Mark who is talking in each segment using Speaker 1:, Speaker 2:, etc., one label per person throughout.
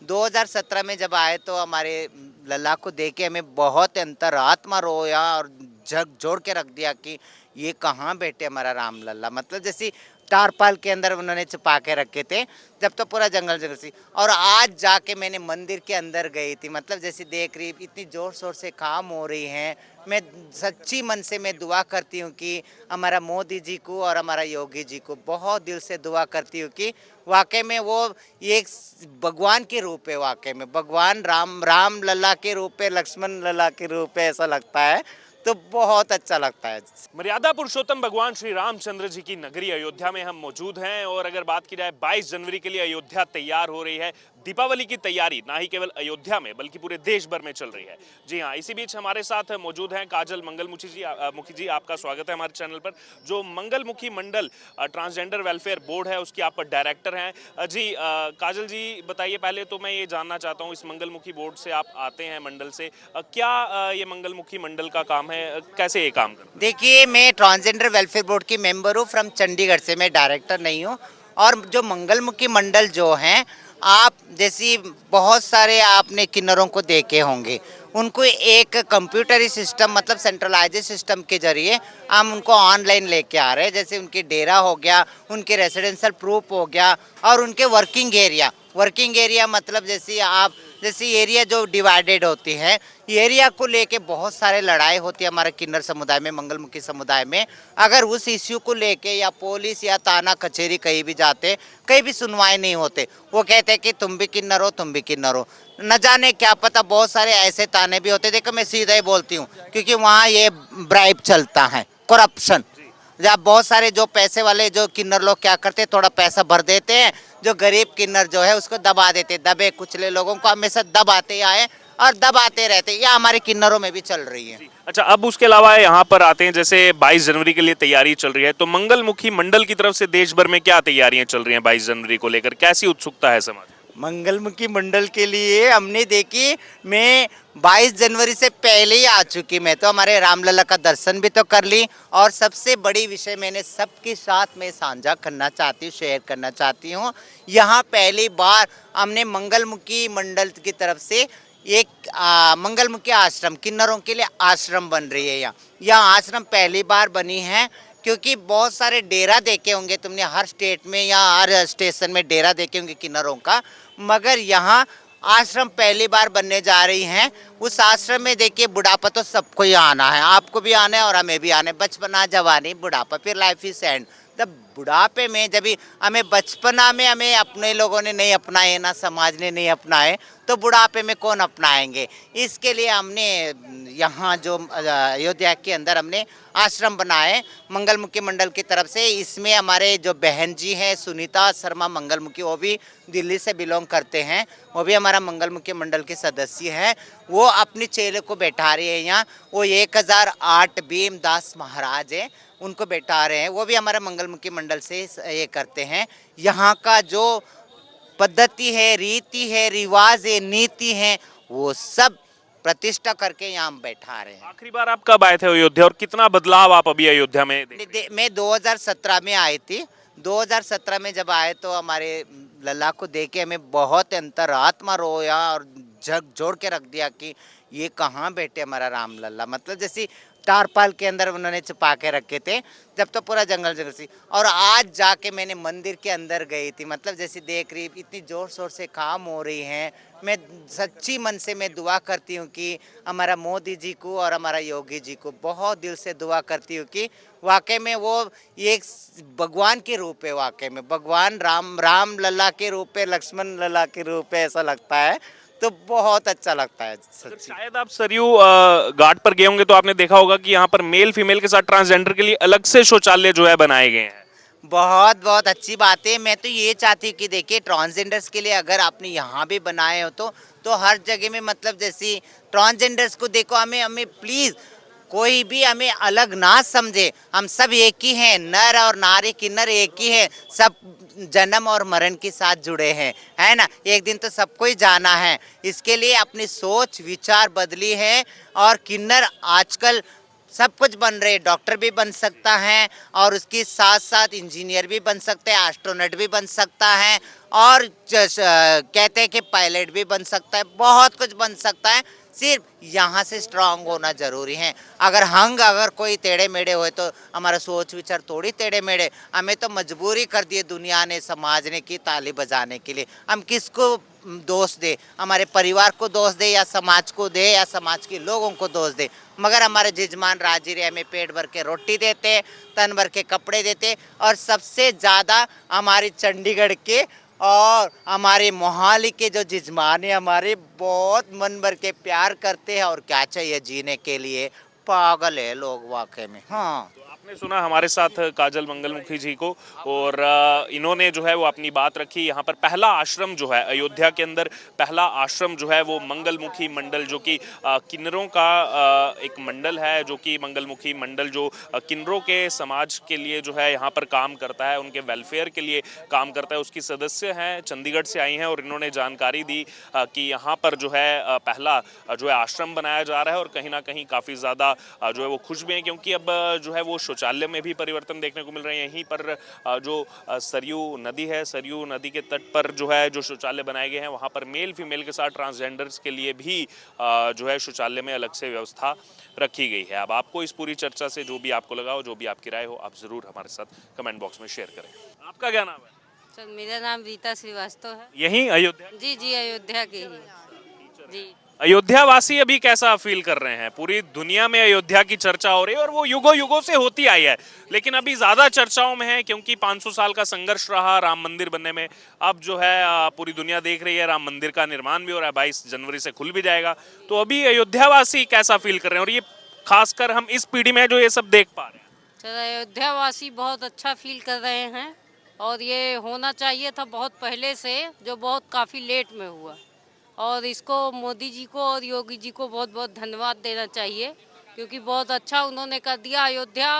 Speaker 1: 2017 में जब आए तो हमारे लल्ला को देख के हमें बहुत अंतरात्मा रोया और झक जोड़ के रख दिया कि ये कहाँ बैठे हमारा राम लल्ला। मतलब जैसे तारपाल के अंदर उन्होंने छुपा के रखे थे, जब तो पूरा जंगल जंगल सी। और आज जाके मैंने मंदिर के अंदर गई थी, मतलब जैसे देख रही इतनी ज़ोर शोर से काम हो रही हैं। मैं सच्ची मन से मैं दुआ करती हूँ कि हमारा मोदी जी को और हमारा योगी जी को बहुत दिल से दुआ करती हूँ कि वाकई में वो एक भगवान के रूप है, वाकई में भगवान राम लल्ला के रूप है, लक्ष्मण लल्ला के रूप है, ऐसा लगता है। तो बहुत अच्छा लगता है।
Speaker 2: मर्यादा पुरुषोत्तम भगवान श्री रामचंद्र जी की नगरी अयोध्या में हम मौजूद हैं और अगर बात की जाए 22 जनवरी के लिए अयोध्या तैयार हो रही है। दीपावली की तैयारी ना ही केवल अयोध्या में बल्कि पूरे देश भर में चल रही है। जी हाँ, इसी बीच हमारे साथ मौजूद हैं काजल मंगलमुखी जी, आपका स्वागत है हमारे चैनल पर। जो मंगलमुखी मंडल ट्रांसजेंडर वेलफेयर बोर्ड है उसकी आप डायरेक्टर हैं। जी काजल जी बताइए, पहले तो मैं ये जानना चाहता हूँ इस मंगलमुखी बोर्ड से आप आते हैं मंडल से, क्या ये मंगलमुखी मंडल का काम है, कैसे ये काम करता है?
Speaker 1: देखिए, मैं ट्रांसजेंडर वेलफेयर बोर्ड की मेंबर हूँ फ्रॉम चंडीगढ़ से, मैं डायरेक्टर नहीं हूँ। और जो मंगलमुखी मंडल जो हैं, आप जैसी बहुत सारे आपने किन्नरों को देखे होंगे, उनको एक कंप्यूटरी सिस्टम मतलब सेंट्रलाइज्ड सिस्टम के जरिए हम उनको ऑनलाइन लेके आ रहे हैं। जैसे उनके डेरा हो गया, उनके रेसिडेंशियल प्रूफ हो गया और उनके वर्किंग एरिया मतलब जैसे एरिया जो डिवाइडेड होती है, एरिया को लेके बहुत सारे लड़ाई होती है हमारे किन्नर समुदाय में, मंगलमुखी समुदाय में। अगर उस इश्यू को लेके या पुलिस या थाना कचहरी कहीं भी जाते, कहीं भी सुनवाई नहीं होते। वो कहते हैं कि तुम भी किन्नर हो, तुम भी किन्नर हो। न जाने क्या पता, बहुत सारे ऐसे ताने भी होते। देखो, मैं सीधा ही बोलती हूँ क्योंकि वहाँ ये ब्राइब चलता है, करप्शन। जब बहुत सारे जो पैसे वाले जो किन्नर लोग क्या करते हैं, थोड़ा पैसा भर देते हैं, जो गरीब किन्नर जो है उसको दबा देते, दबे कुचले लोगों को हमेशा दबाते आए और दबाते रहते। ये हमारे किन्नरों में भी चल रही है।
Speaker 2: अच्छा, अब उसके अलावा यहाँ पर आते हैं, जैसे 22 जनवरी के लिए तैयारी चल रही है, तो मंगलमुखी मंडल की तरफ से देश भर में क्या तैयारियां चल रही हैं 22 जनवरी को लेकर, कैसी उत्सुकता है समाज?
Speaker 1: मंगलमुखी मंडल के लिए हमने देखी, मैं 22 जनवरी से पहले ही आ चुकी। मैं तो हमारे रामलला का दर्शन भी तो कर ली और सबसे बड़ी विषय मैंने सबके साथ में साझा करना चाहती हूँ, शेयर करना चाहती हूँ। यहाँ पहली बार हमने मंगलमुखी मंडल की तरफ से एक मंगलमुखी आश्रम, किन्नरों के लिए आश्रम बन रही है। यहाँ आश्रम पहली बार बनी है, क्योंकि बहुत सारे डेरा देखे होंगे तुमने हर स्टेट में या हर स्टेशन में डेरा देखे होंगे किन्नरों का, मगर यहाँ आश्रम पहली बार बनने जा रही हैं। उस आश्रम में देखिए, बुढ़ापा तो सबको ही आना है, आपको भी आना है और हमें भी आना है। बचपना, जवानी, बुढ़ापा, फिर लाइफ इज एंड। तब बुढ़ापे में जब हमें बचपना में हमें अपने लोगों ने नहीं अपनाए ना समाज ने नहीं अपनाए, तो बुढ़ापे में कौन अपनाएंगे। इसके लिए हमने यहाँ जो अयोध्या के अंदर हमने आश्रम बनाए मंगलमुखी मंडल की तरफ से। इसमें हमारे जो बहन जी हैं सुनीता शर्मा मंगलमुखी, वो भी दिल्ली से बिलोंग करते हैं, वो भी हमारा मंगलमुखी मंडल के सदस्य हैं। वो अपनी चेले को बैठा रही है यहाँ। वो 1008 भीमदास महाराज हैं, उनको बैठा रहे हैं। वो भी हमारा मंगलमुखी मंडल से ये करते हैं। यहाँ का जो पद्धति है, रीति है, रिवाज है, नीति है, वो सब प्रतिष्ठा करके यहाँ बैठा रहे हैं।
Speaker 2: आखिरी बार आप कब आए थे अयोध्या और कितना बदलाव आप अभी अयोध्या में
Speaker 1: मैं 2017 में आई थी। 2017 में जब आए तो हमारे लल्ला को देख के हमें बहुत अंतरात्मा रोया और झक जोड़ के रख दिया कि ये कहाँ बैठे हमारा राम लल्ला। मतलब जैसे तारपाल के अंदर उन्होंने छुपा के रखे थे, जब तो पूरा जंगल जंगल सी। और आज जाके मैंने मंदिर के अंदर गई थी, मतलब जैसे देख रही इतनी ज़ोर शोर से काम हो रही हैं। मैं सच्ची मन से मैं दुआ करती हूँ कि हमारा मोदी जी को और हमारा योगी जी को बहुत दिल से दुआ करती हूँ कि वाकई में वो एक भगवान के रूप है, वाकई में भगवान राम लल्ला के रूप है, लक्ष्मण लल्ला के रूप है, ऐसा लगता है। तो बहुत अच्छा लगता है सच्ची।
Speaker 2: शायद आप सरयू घाट पर गए होंगे तो आपने देखा होगा कि यहाँ पर मेल फीमेल के साथ ट्रांसजेंडर के लिए अलग से शौचालय जो है बनाए गए हैं।
Speaker 1: बहुत बहुत अच्छी बात है। मैं तो ये चाहती हूँ कि देखिए, ट्रांसजेंडर्स के लिए अगर आपने यहाँ भी बनाए हो तो हर जगह में, मतलब जैसे ट्रांसजेंडर्स को देखो, हमें हमें प्लीज़ कोई भी हमें अलग ना समझे। हम सब एक ही हैं, नर और नारी किन्नर एक ही हैं, सब जन्म और मरण के साथ जुड़े हैं, है ना। एक दिन तो सबको ही जाना है। इसके लिए अपनी सोच विचार बदली है और किन्नर आजकल सब कुछ बन रहे, डॉक्टर भी बन सकता है और उसके साथ साथ इंजीनियर भी बन सकते हैं, एस्ट्रोनॉट भी बन सकता है और कहते हैं कि पायलट भी बन सकता है, बहुत कुछ बन सकता है। सिर्फ यहाँ से स्ट्रांग होना जरूरी है। अगर कोई टेढ़े मेढ़े हुए तो हमारा सोच विचार थोड़ी टेढ़े मेढ़े, हमें तो मजबूरी कर दी दुनिया ने, समाज ने की ताली बजाने के लिए। हम किसको दोष दे, हमारे परिवार को दोष दे या समाज को दे या समाज के लोगों को दोष दे, मगर हमारे जजमान राजी हमें पेट भर के रोटी देते, तन भर के कपड़े देते और सबसे ज़्यादा हमारी चंडीगढ़ के और हमारे मोहाली के जो जजमान है हमारे बहुत मन भर के प्यार करते हैं। और क्या चाहिए जीने के लिए, पागल है लोग वाकई में। हाँ,
Speaker 2: आपने सुना हमारे साथ काजल मंगलमुखी जी को और इन्होंने जो है वो अपनी बात रखी। यहाँ पर पहला आश्रम जो है अयोध्या के अंदर, पहला आश्रम जो है वो मंगलमुखी मंडल, जो कि किन्नरों का एक मंडल है, जो कि मंगलमुखी मंडल जो किन्नरों के समाज के लिए जो है यहाँ पर काम करता है, उनके वेलफेयर के लिए काम करता है, उसकी सदस्य हैं, चंडीगढ़ से आई हैं और इन्होंने जानकारी दी कि यहाँ पर जो है पहला जो है आश्रम बनाया जा रहा है और कहीं ना कहीं काफ़ी ज़्यादा जो है वो खुश भी हैं, क्योंकि अब जो है वो शौचालय में भी परिवर्तन देखने को मिल रहे हैं। यहीं पर जो सरयू नदी है, सरयू नदी के तट पर जो है जो शौचालय बनाए गए हैं, वहाँ पर मेल फीमेल के साथ ट्रांसजेंडर्स के लिए भी जो है शौचालय में अलग से व्यवस्था रखी गई है। अब आपको इस पूरी चर्चा से जो भी आपको लगा हो, जो भी आपकी राय हो, आप ज़रूर हमारे साथ कमेंट बॉक्स में शेयर करें। आपका क्या नाम है?
Speaker 3: सर मेरा नाम रीता श्रीवास्तव है।
Speaker 2: यहीं अयोध्या?
Speaker 3: जी जी, अयोध्या के ही। जी,
Speaker 2: अयोध्या वासी अभी कैसा फील कर रहे हैं? पूरी दुनिया में अयोध्या की चर्चा हो रही है और वो युगों युगों से होती आई है, लेकिन अभी ज्यादा चर्चाओं में है क्योंकि 500 साल का संघर्ष रहा राम मंदिर बनने में। अब जो है पूरी दुनिया देख रही है, राम मंदिर का निर्माण भी हो रहा है, 22 जनवरी से खुल भी जाएगा। तो अभी अयोध्या वासी कैसा फील कर रहे हैं, और ये खासकर हम इस पीढ़ी में जो ये सब देख पा रहे हैं?
Speaker 3: सर अयोध्या वासी बहुत अच्छा फील कर रहे हैं और ये होना चाहिए था बहुत पहले से, जो बहुत काफ़ी लेट में हुआ। और इसको मोदी जी को और योगी जी को बहुत बहुत धन्यवाद देना चाहिए, क्योंकि बहुत अच्छा उन्होंने कर दिया। अयोध्या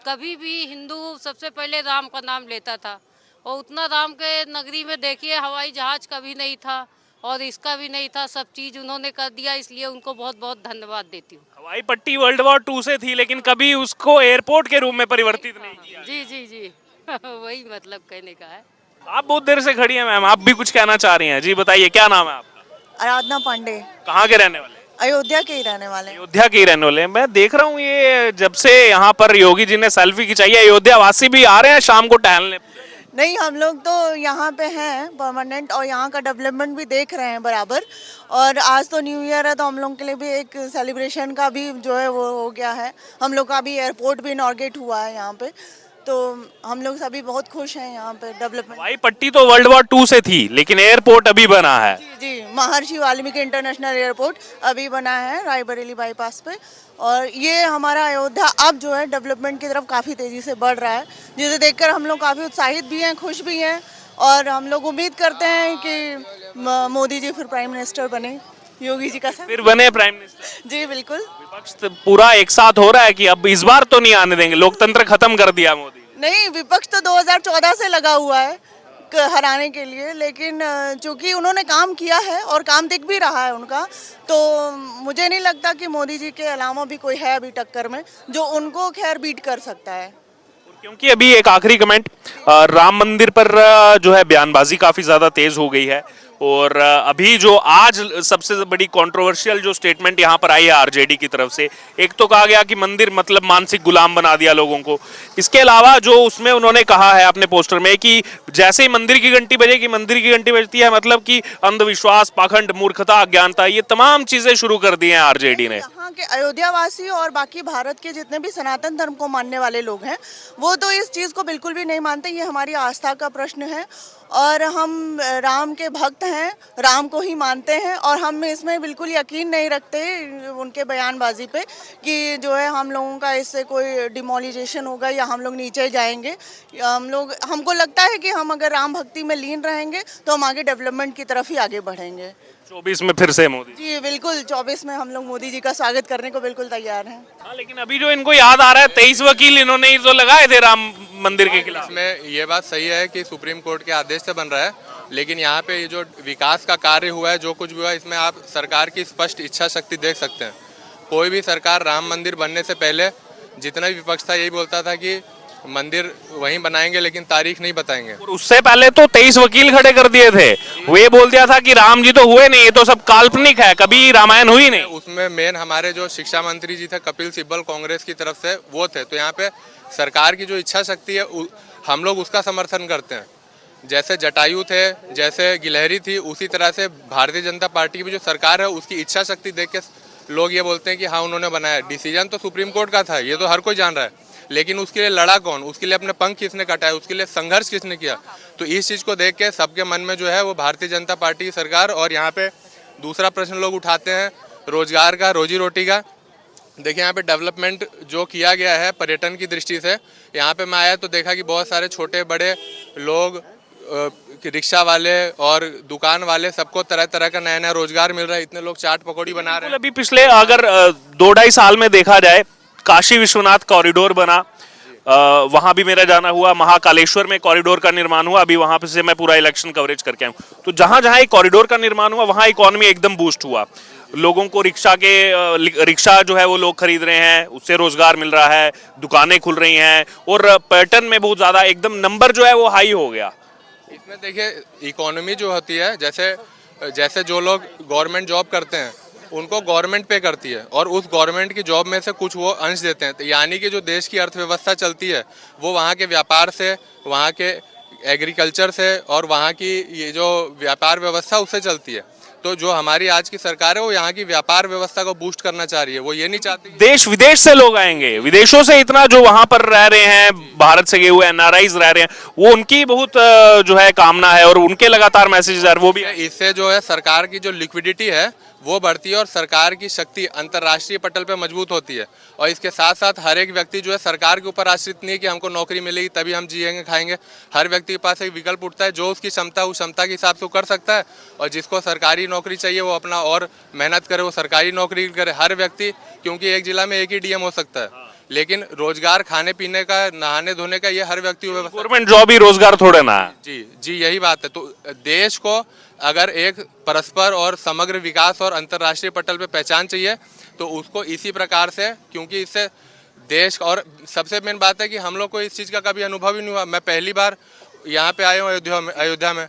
Speaker 3: कभी भी हिंदू सबसे पहले राम का नाम लेता था और उतना राम के नगरी में देखिए हवाई जहाज कभी नहीं था और इसका भी नहीं था, सब चीज़ उन्होंने कर दिया, इसलिए उनको बहुत बहुत धन्यवाद देती हूँ।
Speaker 2: हवाई पट्टी वर्ल्ड वॉर 2 से थी, लेकिन कभी उसको एयरपोर्ट के रूप में परिवर्तित नहीं किया।
Speaker 3: जी जी जी वही मतलब कहने का है।
Speaker 2: आप बहुत देर से खड़ी हैं मैम, आप भी कुछ कहना चाह रही हैं? जी बताइए, क्या नाम है आपका?
Speaker 4: आराधना पांडे।
Speaker 2: कहाँ के रहने वाले हैं?
Speaker 4: अयोध्या के ही रहने वाले हैं।
Speaker 2: अयोध्या के ही रहने वाले हैं। मैं देख रहा हूँ ये जब से यहाँ पर योगी जी ने सेल्फी खिंचाई है, अयोध्या वासी भी आ रहे हैं शाम को टहलने।
Speaker 4: नहीं, हम लोग तो यहाँ पे हैं परमानेंट और यहाँ का डेवलपमेंट भी देख रहे हैं बराबर। और आज तो न्यू ईयर है तो हम लोग के लिए भी एक सेलिब्रेशन का भी जो है वो हो गया है। हम लोग का भी एयरपोर्ट भी इनॉर्गेट हुआ है यहाँ पे, तो हम लोग सभी बहुत खुश हैं यहाँ पे डेवलपमेंट।
Speaker 2: हवाई पट्टी तो वर्ल्ड वॉर 2 से थी, लेकिन एयरपोर्ट अभी बना है।
Speaker 4: जी जी, महर्षि वाल्मीकि इंटरनेशनल एयरपोर्ट अभी बना है रायबरेली बाईपास पे। और ये हमारा अयोध्या अब जो है डेवलपमेंट की तरफ काफ़ी तेज़ी से बढ़ रहा है, जिसे देखकर हम लोग काफ़ी उत्साहित भी हैं, खुश भी हैं। और हम लोग उम्मीद करते हैं कि मोदी जी फिर प्राइम मिनिस्टर बने, योगी जी का
Speaker 2: फिर बने प्राइम मिनिस्टर।
Speaker 4: जी बिल्कुल।
Speaker 2: विपक्ष तो पूरा एक साथ हो रहा है कि अब इस बार तो नहीं आने देंगे, लोकतंत्र खत्म कर दिया मोदी।
Speaker 4: नहीं, विपक्ष तो 2014 से लगा हुआ है हराने के लिए, लेकिन चूंकि उन्होंने काम किया है और काम दिख भी रहा है उनका, तो मुझे नहीं लगता कि मोदी जी के अलावा भी कोई है अभी टक्कर में जो उनको खैर बीट कर सकता है।
Speaker 2: क्योंकि अभी एक आखिरी कमेंट, राम मंदिर पर जो है बयानबाजी काफी ज्यादा तेज हो गई है और अभी जो आज सबसे बड़ी कंट्रोवर्शियल जो स्टेटमेंट यहाँ पर आई है आरजेडी की तरफ से, एक तो कहा गया कि मंदिर मतलब मानसिक गुलाम बना दिया लोगों को। इसके अलावा जो उसमें उन्होंने कहा है अपने पोस्टर में कि जैसे ही मंदिर की घंटी बजेगी, मंदिर की घंटी बजती है मतलब कि अंधविश्वास, पाखंड, मूर्खता, अज्ञानता, ये तमाम चीजें शुरू कर दी हैं आरजेडी ने।
Speaker 4: यहाँ के अयोध्या वासी और बाकी भारत के जितने भी सनातन धर्म को मानने वाले लोग हैं वो तो इस चीज़ को बिल्कुल भी नहीं मानते। ये हमारी आस्था का प्रश्न है और हम राम के भक्त हैं, राम को ही मानते हैं और हम इसमें बिल्कुल यकीन नहीं रखते उनके बयानबाजी पे कि जो है हम लोगों का इससे कोई डिमोलिजेशन होगा या हम लोग नीचे जाएंगे। हमको लगता है कि हम अगर राम भक्ति में लीन रहेंगे तो हम आगे डेवलपमेंट की तरफ ही आगे बढ़ेंगे।
Speaker 2: 24 में फिर से मोदी
Speaker 4: जी बिल्कुल, 24 में हम लोग मोदी जी का स्वागत करने को बिल्कुल तैयार हैं।
Speaker 2: हाँ, लेकिन अभी जो इनको याद आ रहा है 23 वकील इन्होंने ही तो लगाए थे राम मंदिर के खिलाफ।
Speaker 5: इसमें ये बात सही है कि सुप्रीम कोर्ट के आदेश से बन रहा है, लेकिन यहाँ पे ये जो विकास का कार्य हुआ है, जो कुछ भी हुआ है, इसमें आप सरकार की स्पष्ट इच्छा शक्ति देख सकते हैं। कोई भी सरकार राम मंदिर बनने से पहले जितना भी विपक्ष था यही बोलता था कि मंदिर वहीं बनाएंगे लेकिन तारीख नहीं बताएंगे।
Speaker 2: और उससे पहले तो 23 वकील खड़े कर दिए थे, वो ये बोल दिया था कि राम जी तो हुए नहीं, ये तो सब काल्पनिक है, कभी रामायण हुई नहीं।
Speaker 5: उसमें मेन हमारे जो शिक्षा मंत्री जी थे कपिल सिब्बल कांग्रेस की तरफ से वो थे। तो यहाँ पे सरकार की जो इच्छा शक्ति है हम लोग उसका समर्थन करते हैं। जैसे जटायु थे, जैसे गिलहरी थी, उसी तरह से भारतीय जनता पार्टी की भी जो सरकार है उसकी इच्छा शक्ति देख के लोग ये बोलते हैं कि हाँ उन्होंने बनाया। डिसीजन तो सुप्रीम कोर्ट का था, ये तो हर कोई जान रहा है, लेकिन उसके लिए लड़ा कौन, उसके लिए अपने पंख किसने कटाए, उसके लिए संघर्ष किसने किया। तो इस चीज़ को देख के सबके मन में जो है वो भारतीय जनता पार्टी की सरकार। और यहाँ पे दूसरा प्रश्न लोग उठाते हैं रोजगार का, रोजी रोटी का। देखिए यहाँ पे डेवलपमेंट जो किया गया है पर्यटन की दृष्टि से, यहाँ पे मैं आया तो देखा कि बहुत सारे छोटे बड़े लोग, रिक्शा वाले और दुकान वाले, सबको तरह तरह का नया नया रोजगार मिल रहा है। इतने लोग चाट पकौड़ी बना रहे हैं।
Speaker 2: अभी पिछले अगर 2-2.5 साल में देखा जाए, काशी विश्वनाथ कॉरिडोर बना, वहां भी मेरा जाना हुआ, महाकालेश्वर में कॉरिडोर का निर्माण हुआ, अभी वहां पे से मैं पूरा इलेक्शन कवरेज करके आया हूं। तो जहां जहां एक कॉरिडोर का निर्माण हुआ वहां इकोनॉमी एकदम बूस्ट हुआ, लोगों को रिक्शा जो है वो लोग खरीद रहे हैं, उससे रोजगार मिल रहा है, दुकानें खुल रही हैं और पर्यटन में बहुत ज्यादा एकदम नंबर जो है वो हाई हो गया।
Speaker 5: इसमें देखिए इकोनॉमी जो होती है, जैसे जो लोग गवर्नमेंट जॉब करते हैं उनको गवर्नमेंट पे करती है और उस गवर्नमेंट की जॉब में से कुछ वो अंश देते हैं। तो यानी कि जो देश की अर्थव्यवस्था चलती है वो वहाँ के व्यापार से, वहाँ के एग्रीकल्चर से और वहाँ की ये जो व्यापार व्यवस्था उससे चलती है। तो जो हमारी आज की सरकार है वो यहाँ की व्यापार व्यवस्था को बूस्ट करना चाह रही है। वो ये नहीं चाहती
Speaker 2: देश विदेश से लोग आएंगे, विदेशों से इतना जो वहां पर रह रहे हैं, भारत से गए हुए एनआरआईज रह रहे हैं, वो उनकी बहुत जो है कामना है और उनके लगातार मैसेज वो भी।
Speaker 5: इससे जो है सरकार की जो लिक्विडिटी है वो बढ़ती है और सरकार की शक्ति अंतर्राष्ट्रीय पटल पे मजबूत होती है। और इसके साथ साथ हर एक व्यक्ति जो है सरकार के ऊपर आश्रित नहीं है कि हमको नौकरी मिलेगी तभी हम जिएंगे खाएंगे। हर व्यक्ति के पास एक विकल्प उठता है, जो उसकी क्षमता उस क्षमता के हिसाब से वो कर सकता है। और जिसको सरकारी नौकरी चाहिए वो अपना और मेहनत करे, वो सरकारी नौकरी करे। हर व्यक्ति, क्योंकि एक जिला में एक ही डीएम हो सकता है, लेकिन रोजगार खाने पीने का, नहाने धोने का, ये हर व्यक्ति को
Speaker 2: गवर्नमेंट जॉब ही रोजगार थोड़े ना है।
Speaker 5: जी यही बात है। तो देश को अगर एक परस्पर और समग्र विकास और अंतर्राष्ट्रीय पटल पे पहचान चाहिए तो उसको इसी प्रकार से, क्योंकि इससे देश, और सबसे मेन बात है कि हम लोग को इस चीज़ का कभी अनुभव ही नहीं हुआ। मैं पहली बार यहाँ पे आया हूँ अयोध्या में,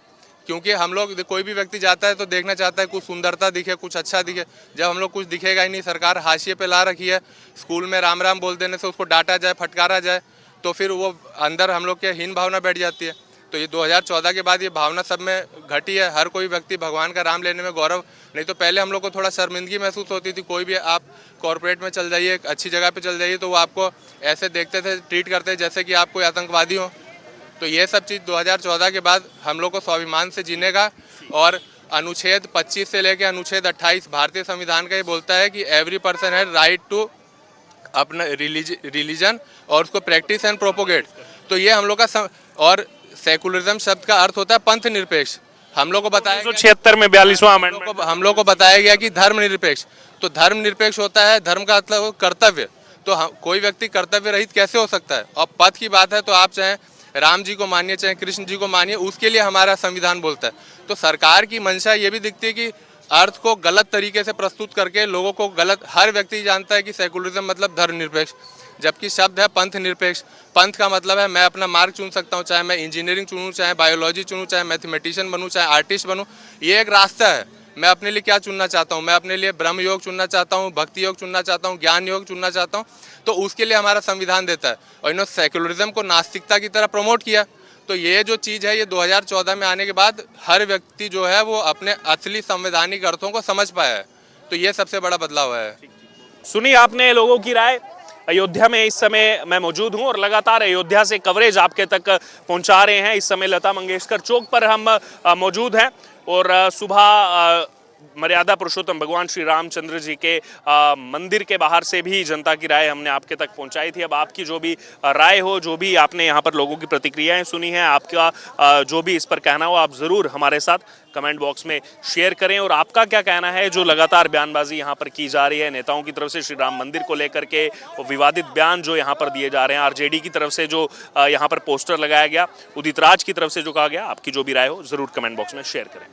Speaker 5: क्योंकि हम लोग, कोई भी व्यक्ति जाता है तो देखना चाहता है कुछ सुंदरता दिखे, कुछ अच्छा दिखे। जब हम लोग कुछ दिखेगा ही नहीं, सरकार हाशिए पे ला रखी है, स्कूल में राम राम बोल देने से उसको डांटा जाए, फटकारा जाए, तो फिर वो अंदर हम लोग के हीन भावना बैठ जाती है। तो ये 2014 के बाद ये भावना सब में घटी है। हर कोई व्यक्ति भगवान का नाम लेने में गौरव, नहीं तो पहले हम लोग को थोड़ा शर्मिंदगी महसूस होती थी। कोई भी आप कॉर्पोरेट में चल जाइए, अच्छी जगह पे चल जाइए, तो वो आपको ऐसे देखते थे, ट्रीट करते जैसे कि आप कोई आतंकवादी हो। तो ये सब चीज़ 2014 के बाद हम लोग को स्वाभिमान से जीने का, और अनुच्छेद 25 से लेकर अनुच्छेद 28 भारतीय संविधान का ये बोलता है कि एवरी पर्सन है राइट टू अपना रिलीजन और उसको प्रैक्टिस एंड प्रोपोगेट। तो ये हम लोग का और सेकुलरिज्म शब्द का अर्थ होता है पंथ निरपेक्ष। हम लोग को बताया
Speaker 2: 1976 में 42वां अमेंडमेंट
Speaker 5: हम लोग को बताया गया कि धर्म निरपेक्ष। तो धर्म निरपेक्ष होता है, धर्म का मतलब कर्तव्य। तो कोई व्यक्ति कर्तव्य रहित कैसे हो सकता है। और पथ की बात है तो आप चाहे राम जी को मानिए, चाहे कृष्ण जी को मानिए, उसके लिए हमारा संविधान बोलता है। तो सरकार की मंशा ये भी दिखती है कि अर्थ को गलत तरीके से प्रस्तुत करके लोगों को गलत, हर व्यक्ति जानता है कि सेकुलरिज्म मतलब धर्म निरपेक्ष, जबकि शब्द है पंथ निरपेक्ष। पंथ का मतलब है मैं अपना मार्ग चुन सकता हूँ, चाहे मैं इंजीनियरिंग चुनूँ, चाहे बायोलॉजी चुनूँ, चाहे मैथमेटिशियन बनूँ, चाहे आर्टिस्ट बनूँ। ये एक रास्ता है। मैं अपने लिए क्या चुनना चाहता हूँ, मैं अपने लिए ब्रह्म योग चुनना चाहता हूँ, भक्ति योग चुनना चाहता हूँ, ज्ञान योग चुनना चाहता हूँ, तो उसके लिए हमारा संविधान देता है। और इन्होंने सेकुलरिज्म को नास्तिकता की तरह प्रमोट किया। तो ये जो चीज़ है ये 2014 में आने के बाद हर व्यक्ति जो है वो अपने असली संवैधानिक अर्थों को समझ पाया है। तो ये सबसे बड़ा बदलाव है।
Speaker 2: सुनी आपने लोगों की राय। अयोध्या में इस समय मैं मौजूद हूं और लगातार अयोध्या से कवरेज आपके तक पहुंचा रहे हैं। इस समय लता मंगेशकर चौक पर हम मौजूद हैं और सुबह मर्यादा पुरुषोत्तम भगवान श्री रामचंद्र जी के मंदिर के बाहर से भी जनता की राय हमने आपके तक पहुंचाई थी। अब आपकी जो भी राय हो, जो भी आपने यहाँ पर लोगों की प्रतिक्रियाएं सुनी हैं, आपका जो भी इस पर कहना हो, आप ज़रूर हमारे साथ कमेंट बॉक्स में शेयर करें। और आपका क्या कहना है जो लगातार बयानबाजी यहाँ पर की जा रही है नेताओं की तरफ से श्री राम मंदिर को लेकर के, और विवादित बयान जो यहाँ पर दिए जा रहे हैं, आरजेडी की तरफ से जो यहाँ पर पोस्टर लगाया गया, उदित राज की तरफ से जो कहा गया, आपकी जो भी राय हो ज़रूर कमेंट बॉक्स में शेयर करें।